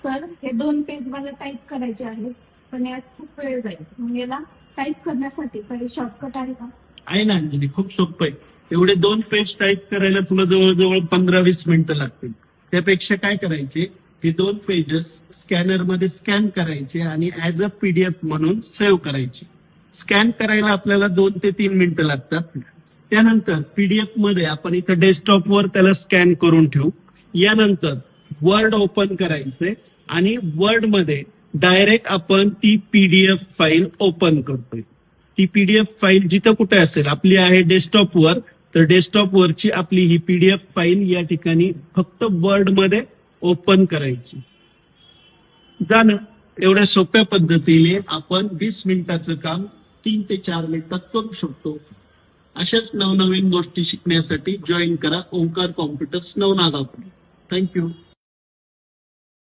Sir हे 2 page मला type करायचे आहेत, पण यात खूप वेळ जाईल. मग याला टाईप करण्यासाठी काही शॉर्टकट आहे का? आहे ना अंजली, खूप सोपं आहे. एवढे 2 पेज टाईप करायला तुला जवळजवळ 15-20 मिनिटं लागतील. त्यापेक्षा काय करायचे, हे 2 पेजेस स्कॅनर मध्ये स्कॅन करायचे आणि ऍज अ पीडीएफ म्हणून सेव्ह करायचे. स्कॅन करायला आपल्याला 2 ते 3 मिनिटं लागतात. त्यानंतर पीडीएफ मध्ये आपण इथं डेस्कटॉपवर त्याला स्कॅन करून ठेवू. यानंतर वर्ड ओपन करायचे आणि वर्ड मध्ये डायरेक्ट आपण ती पीडीएफ फाईल ओपन करतोय. ती पीडीएफ फाईल जिथं कुठे असेल, आपली आहे डेस्कटॉपवर, तर डेस्कटॉपवरची आपली ही पीडीएफ फाईल या ठिकाणी फक्त वर्ड मध्ये ओपन करायची. जाणं एवढ्या सोप्या पद्धतीने आपण 20 मिनिटाचं काम 3 ते 4 मिनिटात करू शकतो. अशाच नवनवीन गोष्टी शिकण्यासाठी जॉईन करा ओंकार कॉम्प्युटर्स नवनाथापूर. थँक्यू.